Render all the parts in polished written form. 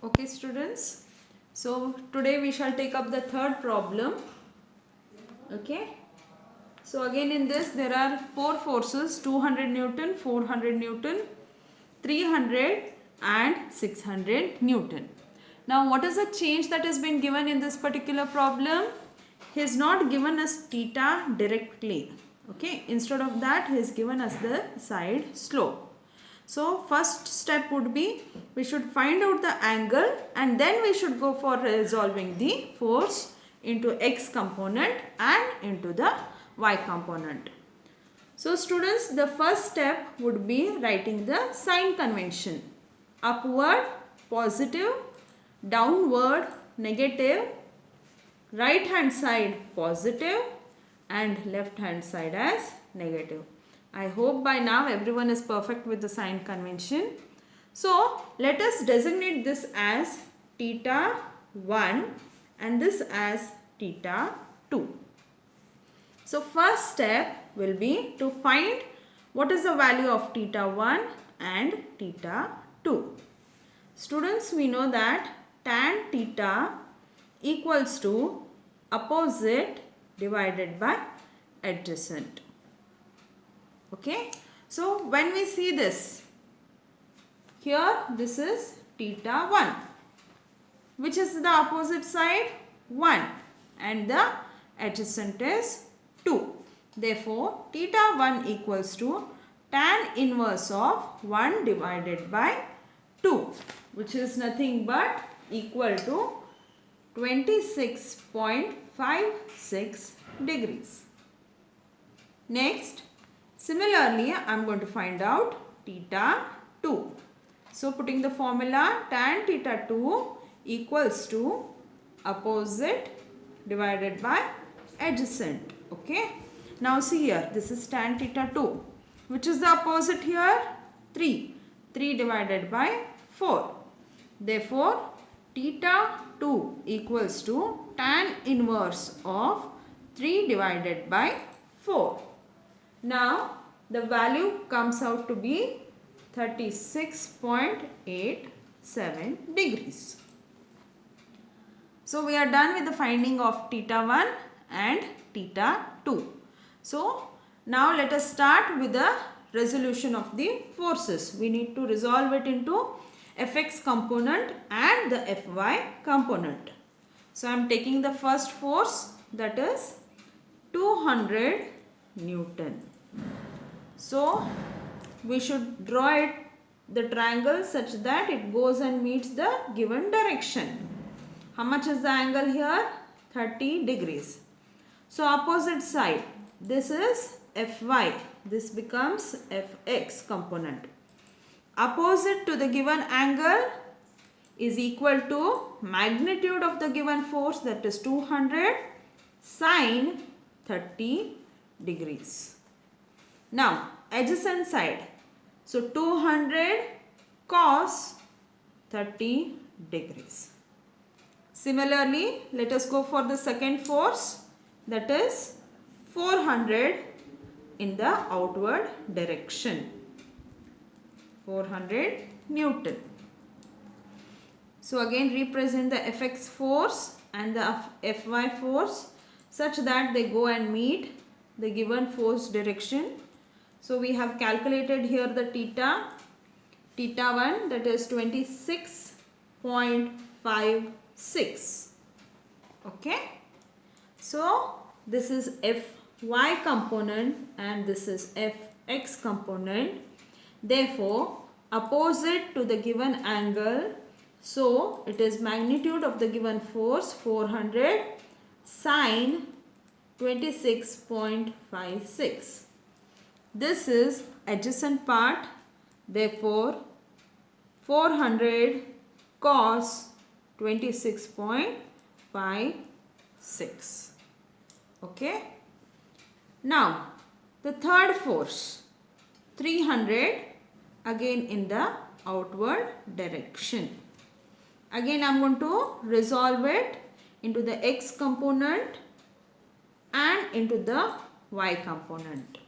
Okay students, so today we shall take up the third problem. Okay, so again in this there are four forces: 200 Newton, 400 Newton, 300 and 600 Newton. Now what is the change that has been given in this particular problem? He has not given us theta directly. Okay, instead of that he has given us the side slope. So first step would be we should find out the angle and then we should go for resolving the force into x component and into the y component. So students, the first step would be writing the sign convention. Upward positive, downward negative, right hand side positive and left hand side as negative. I hope by now everyone is perfect with the sign convention. So let us designate this as theta 1 and this as theta 2. So first step will be to find what is the value of theta 1 and theta 2. Students, we know that tan theta equals to opposite divided by adjacent. Okay, so when we see this, here this is theta 1, which is the opposite side 1 and the adjacent is 2. Therefore, theta 1 equals to tan inverse of 1 divided by 2, which is nothing but equal to 26.56 degrees. Next, similarly, I am going to find out theta 2. So, putting the formula tan theta 2 equals to opposite divided by adjacent. Okay. Now, see here, this is tan theta 2. Which is the opposite here? 3. 3 divided by 4. Therefore, theta 2 equals to tan inverse of 3 divided by 4. Now, the value comes out to be 36.87 degrees. So, we are done with the finding of theta 1 and theta 2. So, now let us start with the resolution of the forces. We need to resolve it into Fx component and the Fy component. So, I am taking the first force, that is 200 Newton. So, we should draw it the triangle such that it goes and meets the given direction. How much is the angle here? 30 degrees. So, opposite side, this is Fy. This becomes Fx component. Opposite to the given angle is equal to magnitude of the given force, that is 200 sine 30 degrees. Now, adjacent side. So, 200 cos 30 degrees. Similarly, let us go for the second force, that is 400 in the outward direction. 400 Newton. So, again represent the Fx force and the Fy force such that they go and meet the given force direction. So, we have calculated here the theta 1, that is 26.56. Okay. So, this is Fy component and this is Fx component. Therefore, opposite to the given angle, so it is magnitude of the given force 400 sine 26.56. This is adjacent part, therefore 400 cos 26.56. Okay. Now, the third force 300 again in the outward direction. Again, I am going to resolve it into the x component and into the y component.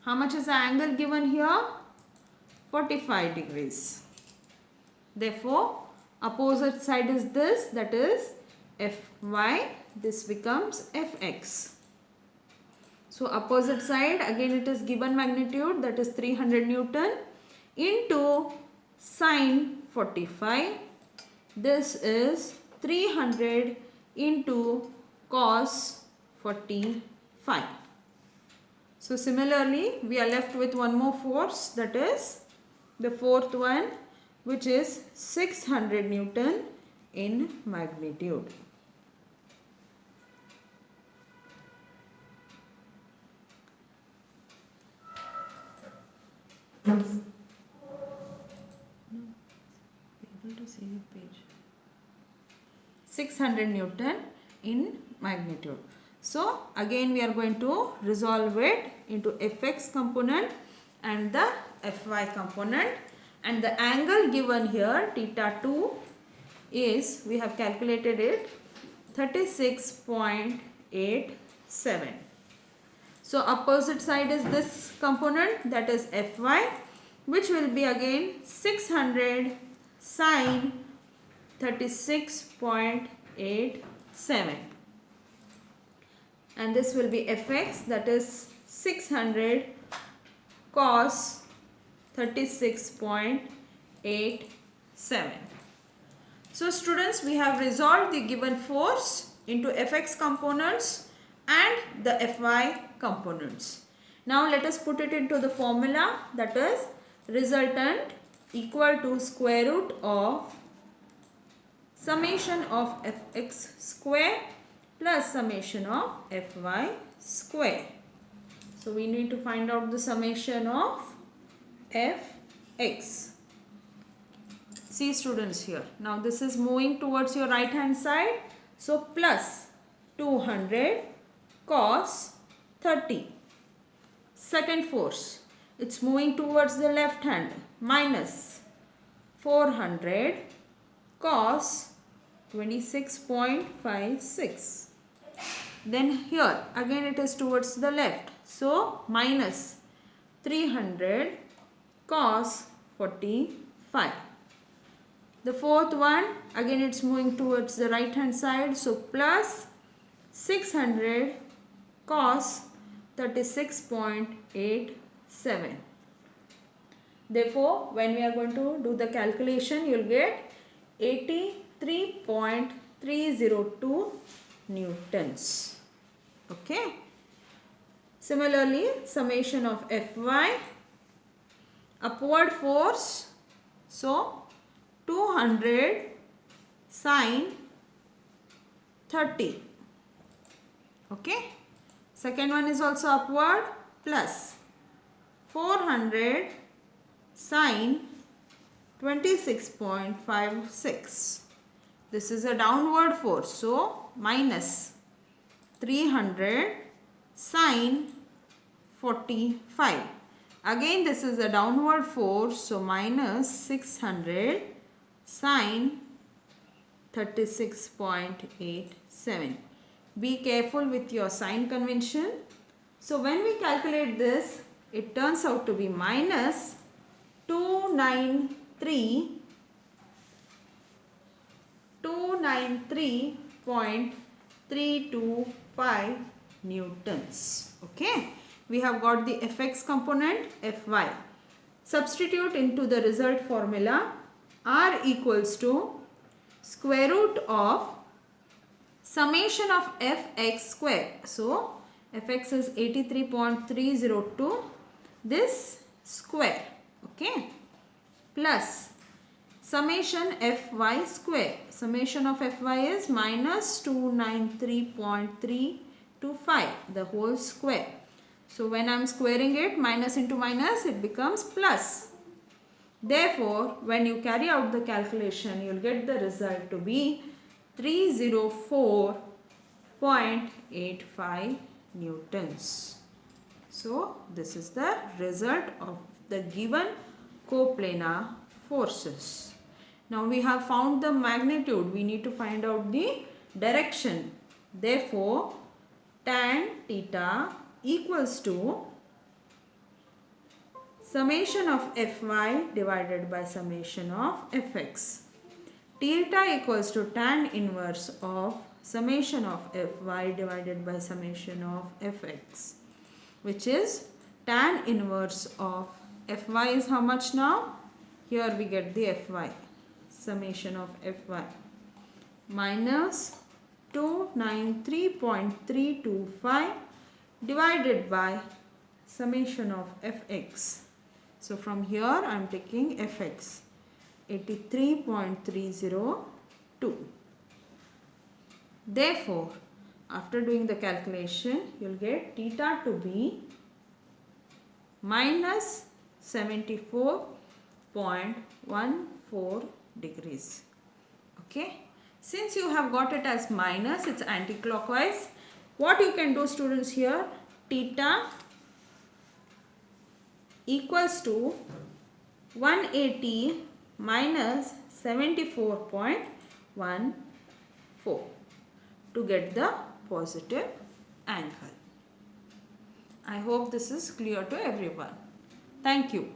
How much is the angle given here? 45 degrees. Therefore, Opposite side is this, that is Fy. This becomes Fx. So opposite side, again it is given magnitude, that is 300 Newton into sine 45. This is 300 into cos 45. So similarly, we are left with one more force, that is the fourth one, which is 600 Newton in magnitude. Able to see the page. 600 Newton in magnitude. So again we are going to resolve it into Fx component and the Fy component, and the angle given here theta 2 is, we have calculated it, 36.87. So opposite side is this component, that is Fy, which will be again 600 sine 36.87, and this will be Fx, that is 600 cos 36.87. So students, we have resolved the given force into Fx components and the Fy components. Now let us put it into the formula, that is resultant equal to square root of summation of Fx square plus summation of Fy square. So we need to find out the summation of Fx. See students here, now this is moving towards your right hand side, so plus 200 cos 30. Second force, it's moving towards the left hand, minus 400 cos 26.56. Then here again it is towards the left, so minus 300 cos 45. The fourth one, again it's moving towards the right hand side, so plus 600 cos 36.87. Therefore, when we are going to do the calculation, you will get 83.302 newtons. Okay. Similarly, summation of Fy, upward force, so 200 sine 30. Okay. Second one is also upward, plus 400 sine 26.56. This is a downward force, so minus 300 sine 45. Again this is a downward force, so minus 600 sine 36.87. Be careful with your sign convention. So when we calculate this, it turns out to be minus 293.325 newtons. Okay. We have got the Fx component, Fy. Substitute into the result formula, R equals to square root of summation of Fx square. So Fx is 83.302, this square, okay, plus summation Fy square. Summation of Fy is minus 293.325, the whole square. So when I am squaring it, minus into minus, it becomes plus. Therefore, when you carry out the calculation, you will get the result to be 304.85 newtons. So this is the result of the given coplanar forces. Now we have found the magnitude, we need to find out the direction. Therefore, tan theta equals to summation of Fy divided by summation of Fx. theta equals to tan inverse of summation of fy divided by summation of fx, which is tan inverse of fy is how much now? Here we get the fy, summation of fy, minus 293.325 divided by summation of fx. So from here I am taking fx, 83.302. Therefore, after doing the calculation, you will get theta to be minus 74.14 degrees. Okay. Since you have got it as minus, it's anti-clockwise. What you can do, students, here, theta equals to 180 minus 74.14 to get the positive angle. I hope this is clear to everyone. Thank you.